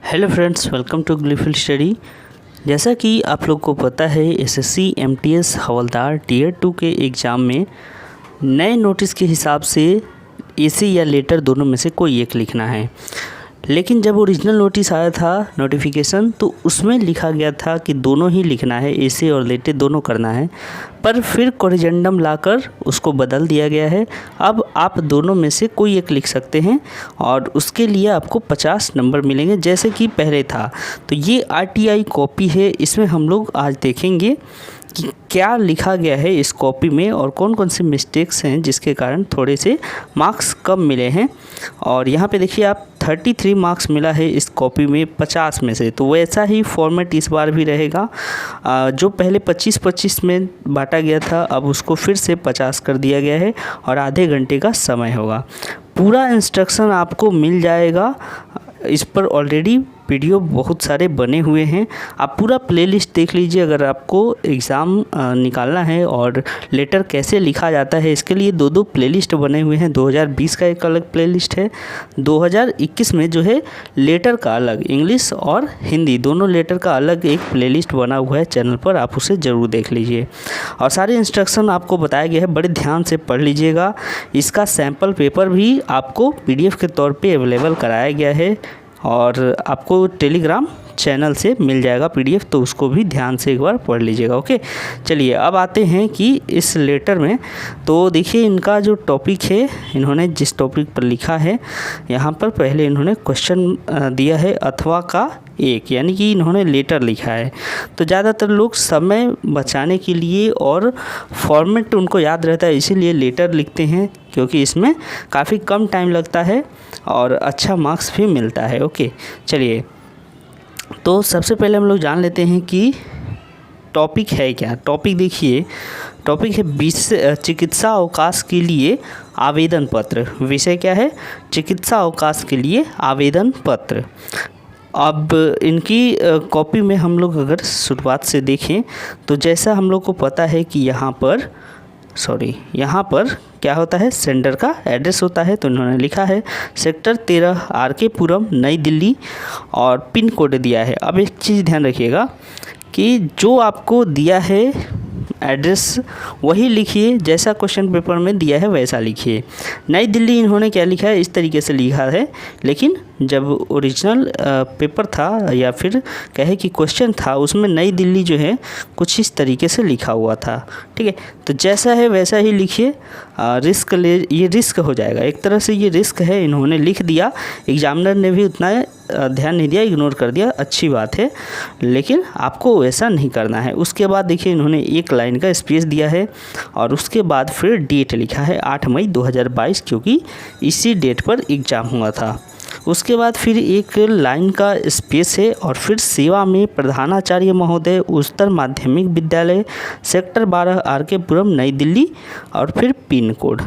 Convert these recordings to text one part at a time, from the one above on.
Hello friends, welcome to Glifil study. जैसा कि आप लोग को पता है, एसएससी एमटीएस हवलदार टीयर 2 के एग्ज़ाम में नए नोटिस के हिसाब से एसी या लेटर दोनों में से कोई एक लिखना है। लेकिन जब ओरिजिनल नोटिस आया था नोटिफिकेशन, तो उसमें लिखा गया था कि दोनों ही लिखना है, एसी और लेटर दोनों करना है। पर फिर कोरिजेंडम लाकर उसको बदल दिया गया है। अब आप दोनों में से कोई एक लिख सकते हैं और उसके लिए आपको 50 नंबर मिलेंगे, जैसे कि पहले था। तो ये आरटीआई कॉपी है, इसमें हम लोग आज देखेंगे कि क्या लिखा गया है इस कॉपी में और कौन कौन से मिस्टेक्स हैं जिसके कारण थोड़े से मार्क्स कम मिले हैं। और यहाँ पे देखिए, आप 33 मार्क्स मिला है इस कॉपी में 50 में से। तो वैसा ही फॉर्मेट इस बार भी रहेगा। जो पहले 25-25 में बांटा गया था, अब उसको फिर से 50 कर दिया गया है और आधे घंटे का समय होगा। पूरा इंस्ट्रक्शन आपको मिल जाएगा। इस पर ऑलरेडी वीडियो बहुत सारे बने हुए हैं। आप पूरा प्लेलिस्ट देख लीजिए। अगर आपको एग्ज़ाम निकालना है और लेटर कैसे लिखा जाता है, इसके लिए दो प्लेलिस्ट बने हुए हैं। 2020 का एक अलग प्लेलिस्ट है, 2021 में जो है लेटर का अलग, इंग्लिश और हिंदी दोनों लेटर का अलग एक प्लेलिस्ट बना हुआ है चैनल पर, आप उसे ज़रूर देख लीजिए। और सारे इंस्ट्रक्शन आपको बताया गया है, बड़े ध्यान से पढ़ लीजिएगा। इसका सैम्पल पेपर भी आपको PDF के तौर पे अवेलेबल कराया गया है और आपको टेलीग्राम चैनल से मिल जाएगा PDF, तो उसको भी ध्यान से एक बार पढ़ लीजिएगा। ओके, चलिए अब आते हैं कि इस लेटर में। तो देखिए, इनका जो टॉपिक है, इन्होंने जिस टॉपिक पर लिखा है, यहाँ पर पहले इन्होंने क्वेश्चन दिया है अथवा का एक, यानी कि इन्होंने लेटर लिखा है। तो ज़्यादातर लोग समय बचाने के लिए और फॉर्मेट उनको याद रहता है, इसीलिए लेटर लिखते हैं, क्योंकि इसमें काफ़ी कम टाइम लगता है और अच्छा मार्क्स भी मिलता है। ओके, चलिए तो सबसे पहले हम लोग जान लेते हैं कि टॉपिक है क्या। टॉपिक देखिए, टॉपिक है चिकित्सा अवकाश के लिए आवेदन पत्र। विषय क्या है? चिकित्सा अवकाश के लिए आवेदन पत्र। अब इनकी कॉपी में हम लोग अगर शुरुआत से देखें, तो जैसा हम लोग को पता है कि यहाँ पर क्या होता है, सेंटर का एड्रेस होता है। तो इन्होंने लिखा है सेक्टर 13 RK पुरम, नई दिल्ली, और पिन कोड दिया है। अब एक चीज़ ध्यान रखिएगा कि जो आपको दिया है एड्रेस वही लिखिए, जैसा क्वेश्चन पेपर में दिया है वैसा लिखिए। नई दिल्ली इन्होंने क्या लिखा है, इस तरीके से लिखा है, लेकिन जब ओरिजिनल पेपर था या फिर कहे कि क्वेश्चन था, उसमें नई दिल्ली जो है कुछ इस तरीके से लिखा हुआ था। ठीक है, तो जैसा है वैसा ही लिखिए। ये रिस्क हो जाएगा, एक तरह से ये रिस्क है, इन्होंने लिख दिया, एग्जामिनर ने भी उतना ध्यान नहीं दिया, इग्नोर कर दिया, अच्छी बात है, लेकिन आपको वैसा नहीं करना है। उसके बाद देखिए, इन्होंने एक लाइन का स्पेस दिया है और उसके बाद फिर डेट लिखा है 8 मई 2022, क्योंकि इसी डेट पर एग्ज़ाम हुआ था। उसके बाद फिर एक लाइन का स्पेस है और फिर सेवा में प्रधानाचार्य महोदय, उच्चतर माध्यमिक विद्यालय, सेक्टर 12 RK पुरम, नई दिल्ली, और फिर पिन कोड।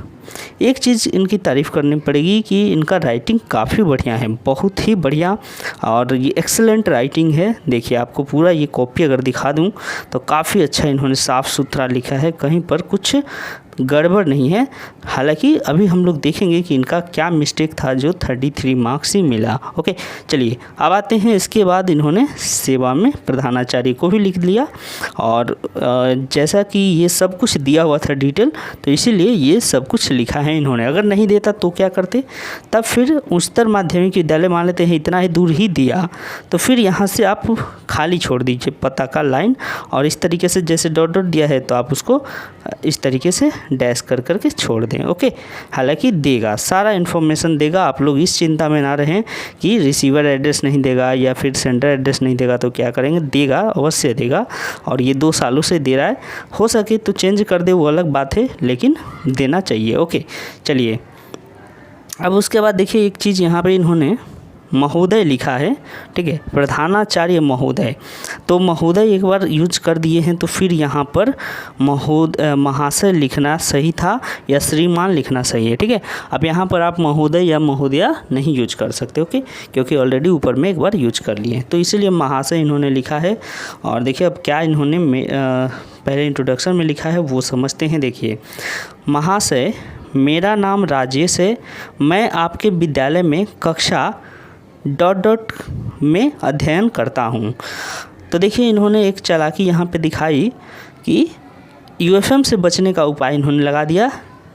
एक चीज़ इनकी तारीफ़ करनी पड़ेगी कि इनका राइटिंग काफ़ी बढ़िया है, बहुत ही बढ़िया, और ये एक्सेलेंट राइटिंग है। देखिए, आपको पूरा ये कॉपी अगर दिखा दूं तो काफ़ी अच्छा इन्होंने साफ़ सुथरा लिखा है, कहीं पर कुछ गड़बड़ नहीं है। हालांकि अभी हम लोग देखेंगे कि इनका क्या मिस्टेक था जो 33 मार्क्स ही मिला। ओके, चलिए अब आते हैं। इसके बाद इन्होंने सेवा में प्रधानाचार्य को भी लिख लिया, और जैसा कि ये सब कुछ दिया हुआ था डिटेल, तो इसीलिए ये सब कुछ लिखा है इन्होंने। अगर नहीं देता तो क्या करते, तब फिर उच्चतर माध्यमिक विद्यालय मान लेते हैं, इतना ही दूर ही दिया, तो फिर यहाँ से आप खाली छोड़ दीजिए पता का लाइन, और इस तरीके से जैसे डॉट डॉट दिया है तो आप उसको इस तरीके से डैश कर करके छोड़ दें। ओके, हालांकि देगा, सारा इन्फॉर्मेशन देगा, आप लोग इस चिंता में ना रहें कि रिसीवर एड्रेस नहीं देगा या फिर सेंटर एड्रेस नहीं देगा तो क्या करेंगे, देगा, अवश्य देगा। और ये 2 सालों से दे रहा है, हो सके तो चेंज कर दे, वो अलग बात है, लेकिन देना चाहिए। ओके, चलिए अब उसके बाद देखिए, एक चीज़ यहाँ पे इन्होंने महोदय लिखा है। ठीक है, प्रधानाचार्य महोदय, तो महोदय एक बार यूज कर दिए हैं, तो फिर यहाँ पर महाशय लिखना सही था या श्रीमान लिखना सही है। ठीक है, अब यहाँ पर आप महोदय या महोदया नहीं यूज कर सकते। ओके, क्योंकि ऑलरेडी ऊपर में एक बार यूज कर लिए हैं, तो इसीलिए महाशय इन्होंने लिखा है। और देखिए, अब क्या इन्होंने पहले इंट्रोडक्शन में लिखा है वो समझते हैं। देखिए, महाशय, मेरा नाम राजेश है, मैं आपके विद्यालय में कक्षा ... में अध्ययन करता हूँ। तो देखिए इन्होंने एक चालाकी यहाँ पे दिखाई कि यूएफएम से बचने का उपाय इन्होंने लगा दिया,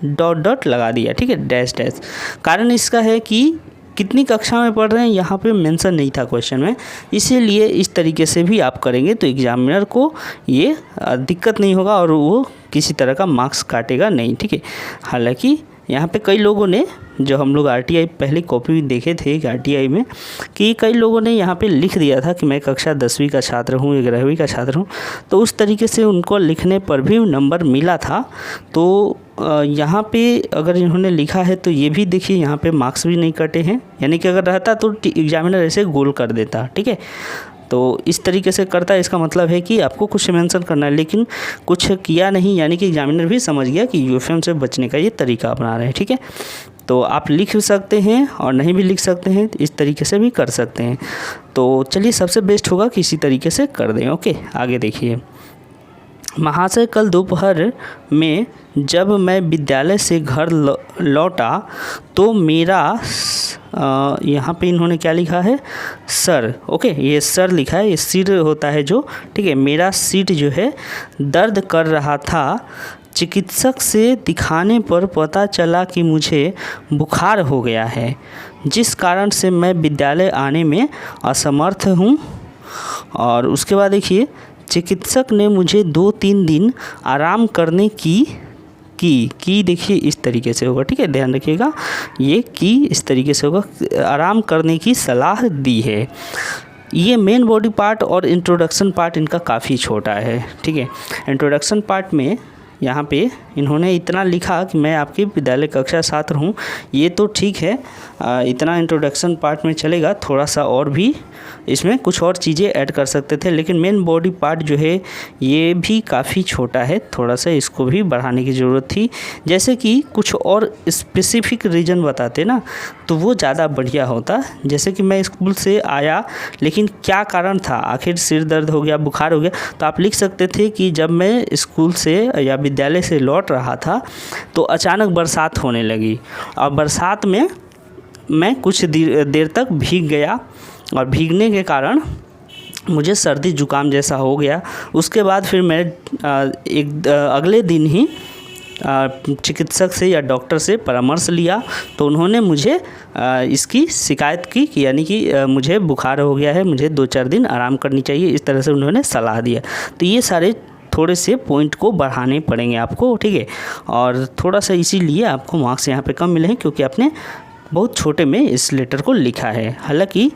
डॉट डॉट लगा दिया, ठीक है, डैश डैश। कारण इसका है कि कितनी कक्षा में पढ़ रहे हैं यहाँ पे मेंशन नहीं था क्वेश्चन में, इसीलिए इस तरीके से भी आप करेंगे तो एग्जामिनर को ये दिक्कत नहीं होगा और वो किसी तरह का मार्क्स काटेगा नहीं, ठीक है। हालांकि यहाँ पे कई लोगों ने, जो हम लोग आरटीआई पहले कॉपी देखे थे आरटीआई में, कि कई लोगों ने यहाँ पे लिख दिया था कि मैं कक्षा 10वीं का छात्र हूँ, 11वीं का छात्र हूँ, तो उस तरीके से उनको लिखने पर भी नंबर मिला था। तो यहाँ पे अगर इन्होंने लिखा है तो ये भी देखिए यहाँ पे मार्क्स भी नहीं कटे हैं, यानी कि अगर रहता तो एग्जामिनर ऐसे गोल कर देता, ठीक है। तो इस तरीके से करता है, इसका मतलब है कि आपको कुछ मेंशन करना है लेकिन कुछ किया नहीं, यानी कि एग्जामिनर भी समझ गया कि यूएफएम से बचने का ये तरीका अपना रहे हैं, ठीक है। तो आप लिख सकते हैं और नहीं भी लिख सकते हैं, इस तरीके से भी कर सकते हैं। तो चलिए सबसे बेस्ट होगा कि इसी तरीके से कर दें। ओके, आगे देखिए। महाशय, कल दोपहर में जब मैं विद्यालय से घर लौटा तो मेरा यहाँ पे इन्होंने क्या लिखा है, सर, ओके, ये सर लिखा है, ये सिर होता है जो, ठीक है, मेरा सिर जो है दर्द कर रहा था। चिकित्सक से दिखाने पर पता चला कि मुझे बुखार हो गया है, जिस कारण से मैं विद्यालय आने में असमर्थ हूँ। और उसके बाद देखिए, चिकित्सक ने मुझे 2-3 दिन आराम करने की देखिए इस तरीके से होगा, ठीक है, ध्यान रखिएगा, ये की इस तरीके से होगा, आराम करने की सलाह दी है। ये मेन बॉडी पार्ट और इंट्रोडक्शन पार्ट इनका काफ़ी छोटा है, ठीक है। इंट्रोडक्शन पार्ट में यहाँ पे इन्होंने इतना लिखा कि मैं आपकी विद्यालय कक्षा छात्र हूँ, ये तो ठीक है, इतना इंट्रोडक्शन पार्ट में चलेगा, थोड़ा सा और भी इसमें कुछ और चीज़ें ऐड कर सकते थे, लेकिन मेन बॉडी पार्ट जो है ये भी काफ़ी छोटा है, थोड़ा सा इसको भी बढ़ाने की ज़रूरत थी। जैसे कि कुछ और स्पेसिफिक रीज़न बताते ना तो वो ज़्यादा बढ़िया होता। जैसे कि मैं स्कूल से आया लेकिन क्या कारण था, आखिर सिर दर्द हो गया, बुखार हो गया, तो आप लिख सकते थे कि जब मैं स्कूल से या विद्यालय से लौट रहा था तो अचानक बरसात होने लगी और बरसात में मैं कुछ देर तक भीग गया और भीगने के कारण मुझे सर्दी जुकाम जैसा हो गया। उसके बाद फिर मैं अगले दिन ही चिकित्सक से या डॉक्टर से परामर्श लिया तो उन्होंने मुझे इसकी शिकायत की, यानी कि मुझे बुखार हो गया है, मुझे 2-4 दिन आराम करनी चाहिए, इस तरह से उन्होंने सलाह दिया। तो ये सारे थोड़े से पॉइंट को बढ़ाने पड़ेंगे आपको, ठीक है। और थोड़ा सा इसीलिए आपको मार्क्स यहाँ पे कम मिले हैं क्योंकि आपने बहुत छोटे में इस लेटर को लिखा है। हालांकि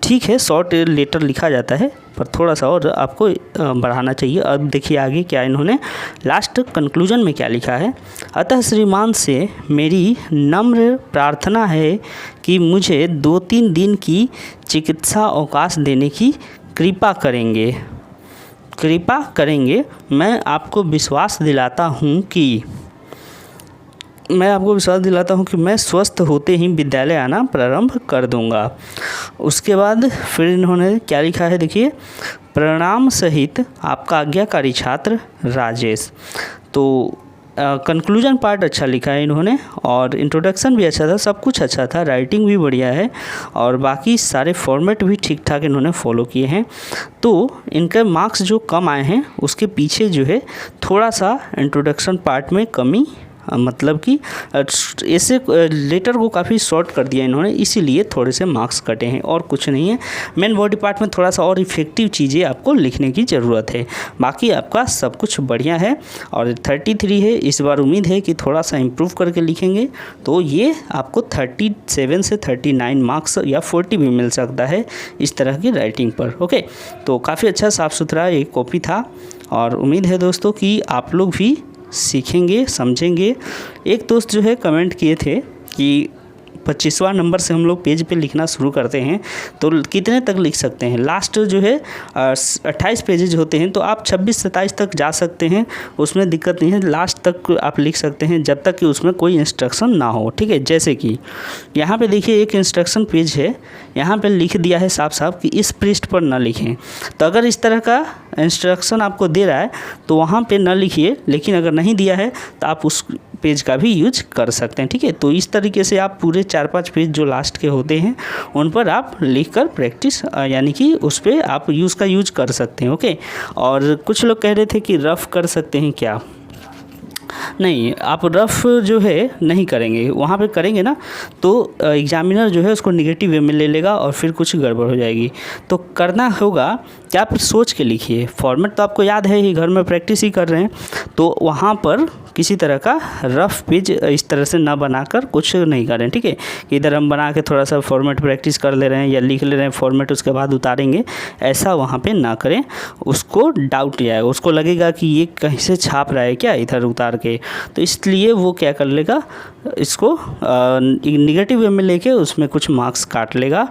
ठीक है, शॉर्ट लेटर लिखा जाता है पर थोड़ा सा और आपको बढ़ाना चाहिए। अब देखिए आगे क्या इन्होंने लास्ट कंक्लूजन में क्या लिखा है। अतः श्रीमान से मेरी नम्र प्रार्थना है कि मुझे 2-3 दिन की चिकित्सा अवकाश देने की कृपा करेंगे। मैं आपको विश्वास दिलाता हूँ कि मैं स्वस्थ होते ही विद्यालय आना प्रारंभ कर दूंगा। उसके बाद फिर इन्होंने क्या लिखा है देखिए, प्रणाम सहित आपका आज्ञाकारी छात्र राजेश। तो कंक्लूजन पार्ट अच्छा लिखा है इन्होंने और इंट्रोडक्शन भी अच्छा था, सब कुछ अच्छा था, राइटिंग भी बढ़िया है और बाकी सारे फॉर्मेट भी ठीक ठाक इन्होंने फॉलो किए हैं। तो इनके मार्क्स जो कम आए हैं उसके पीछे जो है थोड़ा सा इंट्रोडक्शन पार्ट में कमी, मतलब कि ऐसे लेटर को काफ़ी शॉर्ट कर दिया इन्होंने, इसीलिए थोड़े से मार्क्स कटे हैं और कुछ नहीं है। मेन बॉडी पार्ट में थोड़ा सा और इफेक्टिव चीज़ें आपको लिखने की ज़रूरत है, बाकी आपका सब कुछ बढ़िया है। और 33 है, इस बार उम्मीद है कि थोड़ा सा इम्प्रूव करके लिखेंगे तो ये आपको 37 से 39 मार्क्स या 40 भी मिल सकता है इस तरह की राइटिंग पर। ओके, तो काफ़ी अच्छा साफ़ सुथरा एक कॉपी था और उम्मीद है दोस्तों कि आप लोग भी सीखेंगे, समझेंगे। एक दोस्त जो है कमेंट किए थे कि 25वां नंबर से हम लोग पेज पे लिखना शुरू करते हैं तो कितने तक लिख सकते हैं। लास्ट जो है 28 पेजेज होते हैं तो आप 26-27 तक जा सकते हैं, उसमें दिक्कत नहीं है। लास्ट तक आप लिख सकते हैं जब तक कि उसमें कोई इंस्ट्रक्शन ना हो, ठीक है। जैसे कि यहाँ पे देखिए एक इंस्ट्रक्शन पेज है, यहाँ पे लिख दिया है साफ साफ कि इस पृष्ठ पर ना लिखें। तो अगर इस तरह का इंस्ट्रक्शन आपको दे रहा है तो वहाँ पे ना लिखिए, लेकिन अगर नहीं दिया है तो आप उस पेज का भी यूज कर सकते हैं। ठीक है, तो इस तरीके से आप पूरे 4-5 पेज जो लास्ट के होते हैं उन पर आप लिख कर प्रैक्टिस यानी कि उस पर आप यूज़ कर सकते हैं। ओके, और कुछ लोग कह रहे थे कि रफ़ कर सकते हैं क्या? नहीं, आप रफ़ जो है नहीं करेंगे, वहाँ पे करेंगे ना तो एग्ज़ामिनर जो है उसको नेगेटिव वे में ले लेगा और फिर कुछ गड़बड़ हो जाएगी। तो करना होगा कि आप सोच के लिखिए। फॉर्मेट तो आपको याद है ही, घर में प्रैक्टिस ही कर रहे हैं, तो वहाँ पर किसी तरह का रफ़ पेज इस तरह से ना बनाकर कुछ नहीं करें। ठीक है, कि इधर हम बना के थोड़ा सा फॉर्मेट प्रैक्टिस कर ले रहे हैं या लिख ले रहे हैं फॉर्मेट, उसके बाद उतारेंगे, ऐसा वहाँ पे ना करें। उसको डाउट जाएगा, उसको लगेगा कि ये कहीं से छाप रहा है क्या इधर उतार के, तो इसलिए वो क्या कर लेगा, इसको निगेटिव वे में लेके उसमें कुछ मार्क्स काट लेगा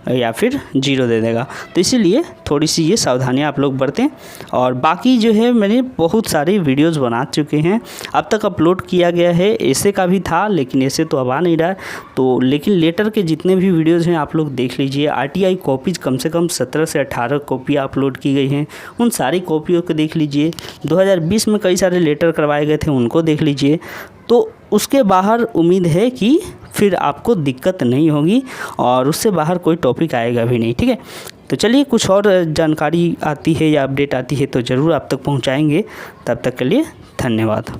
या फिर 0 दे देगा। तो इसीलिए थोड़ी सी ये सावधानियाँ आप लोग बरतें। और बाकी जो है मैंने बहुत सारे वीडियोस बना चुके हैं, अब तक अपलोड किया गया है। ऐसे का भी था लेकिन ऐसे तो अब आ नहीं रहा है, तो लेकिन लेटर के जितने भी वीडियोस हैं आप लोग देख लीजिए। आरटीआई कॉपीज़ कम से कम 17 से 18 कॉपियाँ अपलोड की गई हैं, उन सारी कॉपियों को देख लीजिए। 2020 में कई सारे लेटर करवाए गए थे, उनको देख लीजिए। तो उसके बाहर उम्मीद है कि फिर आपको दिक्कत नहीं होगी और उससे बाहर कोई टॉपिक आएगा भी नहीं। ठीक है, तो चलिए कुछ और जानकारी आती है या अपडेट आती है तो ज़रूर आप तक पहुंचाएंगे। तब तक के लिए धन्यवाद।